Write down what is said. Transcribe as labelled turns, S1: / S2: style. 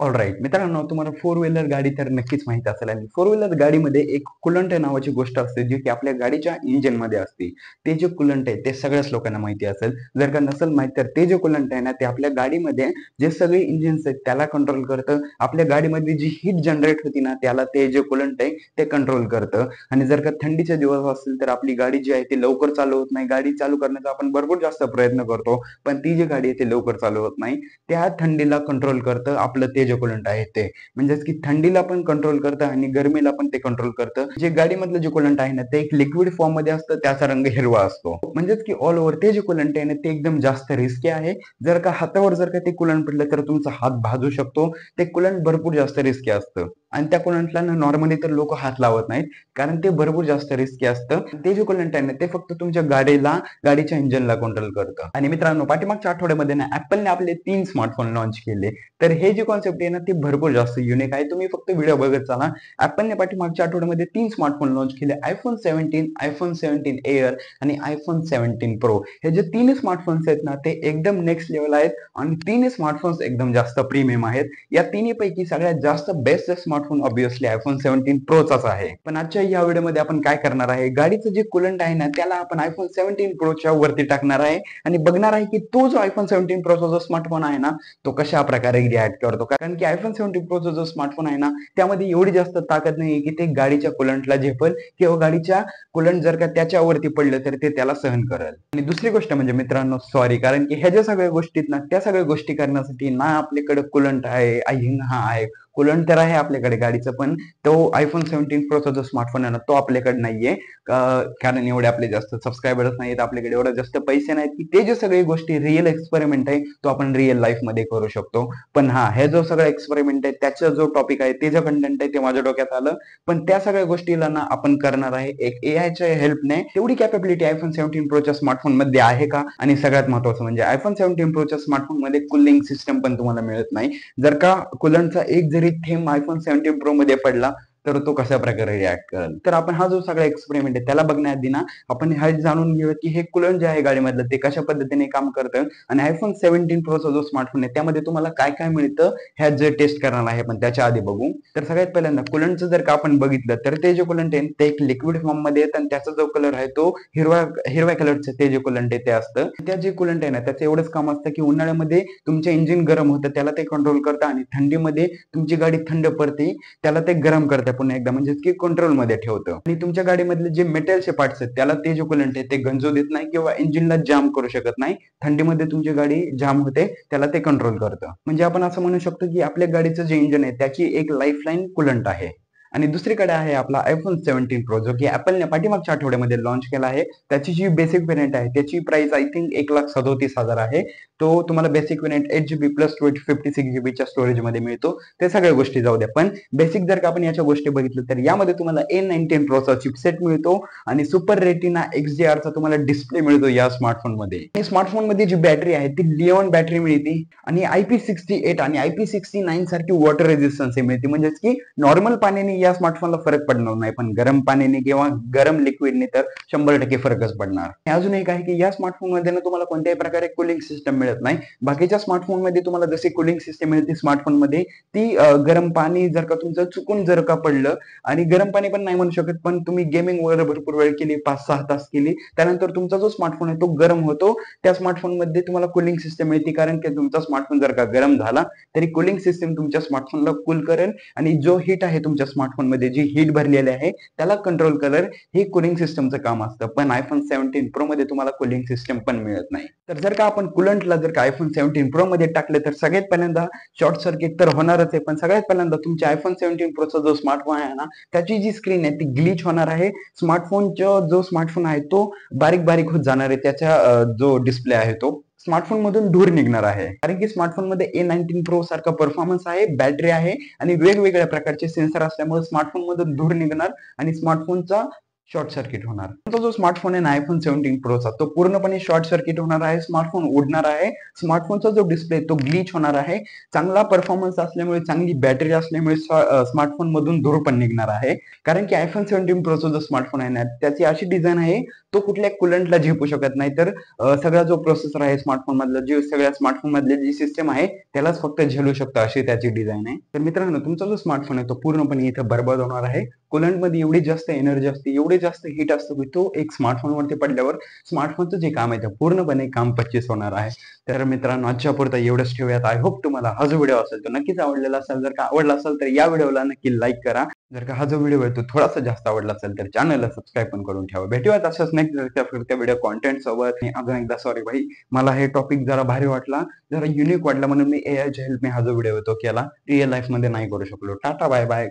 S1: All right मित्रांनो, तुम्हाला four wheeler गाडी तर नक्कीच माहित असेल आणि फोर व्हीलर गाडीमध्ये एक कुलंट नावाची गोष्ट असते जी की आपल्या गाडीच्या इंजिन मध्ये असते. ते जे कुलंट आहे ते सगळ्याच लोकांना माहिती असेल. जर का नसेल माहित तर ते जे कुलंट आहे ना ते आपल्या गाडीमध्ये जे सगळे इंजिन्स आहेत त्याला कंट्रोल करतं. आपल्या गाडीमध्ये जी हीट जनरेट होती ना त्याला ते जे कुलंट आहे ते कंट्रोल करतं. आणि जर का थंडीचे दिवस असतील तर आपली गाडी जी आहे ती लवकर चालू होत नाही. गाडी चालू करण्याचा आपण भरपूर जास्त प्रयत्न करतो, पण ती जी गाडी आहे ती लवकर चालू होत नाही. त्या थंडीला कंट्रोल करतं आपलं ते जे कूलंट आहे ते. म्हणजेच की थंडीला पण कंट्रोल करतं आणि गरमीला पण ते कंट्रोल करतं. जे गाडीमधलं जे कूलंट आहे ना ते एक लिक्विड फॉर्म मध्ये असतं, त्याचा रंग हिरवा असतो. म्हणजेच की ऑल ओव्हर ते जे कूलंट आहे ना ते एकदम जास्त रिस्की आहे. जर का हातावर जर का ते कूलंट पडलं तर तुमचा हात भाजू शकतो. ते कूलंट भरपूर जास्त रिस्की असतं आणि त्या कूलंटला नॉर्मली तर लोक हात लावत नाहीत, कारण ते भरपूर जास्त रिस्की असतं. ते जे कूलंट आहे ना ते फक्त तुमच्या गाडीच्या इंजिनला कंट्रोल करतं. आणि मित्रांनो, पाठीमागच्या आठवड्यामध्ये ना ऍपलने आपले 3 स्मार्टफोन लॉन्च केले. तर हे जे कॉन्सेप्ट आहे ना ती भरपूर जास्त युनिक आहे. तुम्ही फक्त व्हिडिओ बघत चला. ऍपलने पाठीमागच्या आठवड्यामध्ये 3 स्मार्टफोन लॉन्च केले. आयफोन 17, आयफोन 17 एअर आणि आयफोन 17 प्रो. हे जे तीन स्मार्टफोन्स आहेत ना ते एकदम नेक्स्ट लेवल आहेत आणि तीन स्मार्टफोन्स एकदम जास्त प्रीमियम आहेत. या तिन्ही पैकी सगळ्यात जास्त बेस्ट स्मार्टफोन ऑब्विसली आयफोन 17 प्रोचाच आहे. पण आजच्या या व्हिडिओमध्ये आपण काय करणार आहे, गाडीचं जे कुलंट आहे ना त्याला आपण आयफोन 17 प्रोच्या वरती टाकणार आहे आणि बघणार आहे की तो जो आयफोन 17 प्रोचा जो स्मार्टफोन आहे ना तो कशा प्रकारे रिॲक्ट करतो. कारण की आयफोन 17 प्रोचा जो स्मार्टफोन आहे ना त्यामध्ये एवढी जास्त ताकद नाही की ते गाडीच्या कुलंटला झेपल किंवा गाडीच्या कुलंट जर का त्याच्यावरती पडलं तर ते त्याला सहन करेल. आणि दुसरी गोष्ट म्हणजे मित्रांनो, सॉरी, कारण की ह्या ज्या सगळ्या गोष्टीत ना त्या सगळ्या गोष्टी करण्यासाठी ना आपल्याकडे कुलंट आहे, हा आहे, कुलंट तर आहे आपल्याकडे गाडीचं, पण तो आयफोन 17 प्रोचा जो स्मार्टफोन आहे ना तो आपल्याकडे नाहीये. कारण एवढे आपले जास्त सबस्क्रायबर्स नाहीत, आपल्याकडे एवढे जास्त पैसे नाहीत की ते जे सगळी गोष्टी रिअल एक्सपेरिमेंट आहे तो आपण रिअल लाईफ मध्ये करू शकतो. पण हा, हे जो सगळा एक्सपेरिमेंट आहे त्याचा जो टॉपिक आहे, ते जे कंटेंट आहे ते माझ्या डोक्यात आलं. पण त्या सगळ्या गोष्टीला ना आपण करणार आहे एक एआयच्या हेल्पने. तेवढी कॅपेबिलिटी आयफोन 17 प्रोच्या स्मार्टफोन मध्ये आहे का? आणि सगळ्यात महत्वाचं म्हणजे आयफोन 17 प्रोच्या स्मार्टफोन मध्ये कूलिंग सिस्टम पण तुम्हाला मिळत नाही. जर का कूलंटचा एक जरी थेंब आयफोन 17 प्रो मध्ये पडला तर तो कशा प्रकारे रिॲक्ट करेल. तर आपण हा जो सगळा एक्सपेरिमेंट आहे त्याला बघण्याआधी ना आपण हे जाणून घेऊया की हे कूलंट जे आहे गाडीमधलं ते कशा पद्धतीने काम करतं आणि आयफोन 17 प्रोचा जो स्मार्टफोन आहे त्यामध्ये तुम्हाला काय काय मिळतं ह्यात जे टेस्ट करणार आहे. पण त्याच्या आधी बघू तर सगळ्यात पहिल्यांदा कूलंटचं जर का आपण बघितलं तर ते जे कूलंट आहे ते एक लिक्विड फॉर्म मध्ये येतं आणि त्याचा जो कलर आहे तो हिरवा हिरव्या कलरचं ते जे कूलंट आहे ते असतं. त्या जे कूलंट आहे ना त्याचं एवढंच काम असतं की उन्हाळ्यामध्ये तुमचे इंजिन गरम होतं त्याला ते कंट्रोल करतं आणि थंडीमध्ये तुमची गाडी थंड पडते त्याला ते गरम करतं पुन्हा एकदा, म्हणजे की कंट्रोल मध्ये ठेवतं. आणि तुमच्या गाडीमधले जे मेटलचे पार्ट्स आहेत त्याला ते जे कूलंट आहे ते गंजू देत नाही किंवा इंजिनला जाम करू शकत नाही. थंडीमध्ये तुमची गाडी जाम होते त्याला ते कंट्रोल करतं. म्हणजे आपण असं म्हणू शकतो की आपल्या गाडीचं जे इंजिन आहे त्याची एक लाईफलाईन कूलंट आहे. आणि दुसरीकडे आहे आपला आयफोन 17 प्रो जो की ऍपलने पाठीमागच्या आठवड्यामध्ये लॉन्च केला आहे. त्याची जी बेसिक व्हेरियंट आहे त्याची प्राइस आय थिंक 1,37,000 आहे. तो तुम्हाला basic variant 8GB plus 56GB storage मध्ये मिळतो. ते सगळ्या गोष्टी जाऊ द्या, पण बेसिक जर का आपण याच्या गोष्टी बघितलं तर यामध्ये तुम्हाला A19 प्रोचा चिपसेट मिळतो आणि सुपर रेटिना XDR चा तुम्हाला डिस्प्ले मिळतो या स्मार्टफोन मध्ये. आणि स्मार्टफोन मध्ये जी बॅटरी आहे ती लिओन बॅटरी मिळते आणि IP68 आणि IP69 सारखी वॉटर रेजिस्टन्स मिळते. म्हणजेच की नॉर्मल पाण्याने या स्मार्टफोनला फरक पडणार नाही, पण गरम पाण्याने किंवा गरम लिक्विडने तर 100% फरकच पडणार. अजून एक आहे की या स्मार्टफोन मध्ये ना तुम्हाला कोणत्याही प्रकारे कूलिंग सिस्टम मिळत नाही. बाकीच्या स्मार्टफोन मध्ये तुम्हाला जशी कूलिंग सिस्टम मिळते स्मार्टफोन मध्ये ती गरम पाणी जर का तुमचं चुकून जर का पडलं, आणि गरम पाणी पण नाही म्हणू शकत, पण तुम्ही गेमिंग वगैरे भरपूर वेळ केली, 5-6 तास केली, त्यानंतर तुमचा जो स्मार्टफोन आहे तो गरम होतो. त्या स्मार्टफोन मध्ये तुम्हाला कूलिंग सिस्टम मिळते, कारण की तुमचा स्मार्टफोन जर का गरम झाला तरी कूलिंग सिस्टम तुमच्या स्मार्टफोनला कूल करेल आणि जो हीट आहे तुमच्या स्मार्टफोन मध्ये जी हीट भरलेली आहे त्याला कंट्रोल करेल. हे कूलिंग सिस्टमचं काम असतं. पण आयफोन 17 प्रो मध्ये तुम्हाला कूलिंग सिस्टम पण मिळत नाही. तर जर का आपण कुलंटला जर का आयफोन 17 प्रो मध्ये टाकले तर सगळ्यात पहिल्यांदा शॉर्ट सर्किट तर होणारच आहे, पण सगळ्यात पहिल्यांदा तुमच्या आयफोन 17 प्रोचा जो स्मार्टफोन आहे ना त्याची जी स्क्रीन आहे ती ग्लिच होणार आहे. स्मार्टफोनचा जो स्मार्टफोन आहे तो बारीक बारीक होत जाणार आहे. त्याचा जो डिस्प्ले आहे तो स्मार्टफोन मधून दूर निघणार आहे, कारण की स्मार्टफोन मध्ये A19 प्रो सारखा परफॉर्मन्स आहे, बॅटरी आहे आणि वेगवेगळ्या प्रकारचे सेन्सर असल्यामुळे स्मार्टफोन मधून दूर निघणार आणि स्मार्टफोनचा शॉर्ट सर्किट होणार. तो जो स्मार्टफोन आहे ना आयफोन 17 प्रोचा तो पूर्णपणे शॉर्ट सर्किट होणार आहे. स्मार्टफोन उडणार आहे. स्मार्टफोनचा जो डिस्प्ले तो ग्लिच होणार आहे. चांगला परफॉर्मन्स असल्यामुळे, चांगली बॅटरी असल्यामुळे स्मार्टफोन मधून धूर पण निघणार आहे. कारण की आयफोन 17 प्रोचा जो स्मार्टफोन आहे ना त्याची अशी डिझाईन आहे तो कुठल्या कुलंटला झेपू शकत नाही, तर सगळा जो प्रोसेसर आहे स्मार्टफोन मधला, जे सगळ्या स्मार्टफोन मधली जी सिस्टम आहे त्यालाच फक्त झेलू शकतो, अशी त्याची डिझाईन आहे. तर मित्रांनो, तुमचा जो स्मार्टफोन आहे तो पूर्णपणे इथे बरबाद होणार आहे. कुलंट मध्ये एवढी जास्त एनर्जी असते, एवढे जास्त हीट असतो की तो एक स्मार्टफोन वरती पडल्यावर स्मार्टफोनचं जे काम आहे ते पूर्णपणे काम 25 होणार आहे. तर मित्रांनो, आजच्या पुरता एवढंच ठेवूयात. आय होप तुम्हाला हा जो व्हिडिओ असेल तो नक्कीच आवडलेला असेल. जर का आवडला असेल तर या व्हिडिओला नक्की लाईक करा. जर का हा जो व्हिडिओ आहे तो थोडासा जास्त आवडला असेल तर चॅनलला सबस्क्राईब पण करून ठेवा. भेटूयात अशाच नेक्स्ट फिरत्या व्हिडिओ कॉन्टेंट सोबत. आणि अजून एकदा सॉरी भाई, मला हे टॉपिक जरा भारी वाटला, जरा युनिक वाटला, म्हणून मी एआयच्या हेल्पने हा जो व्हिडिओ तो केला. रिअल लाईफ मध्ये नाही करू शकलो. Tata bye bye.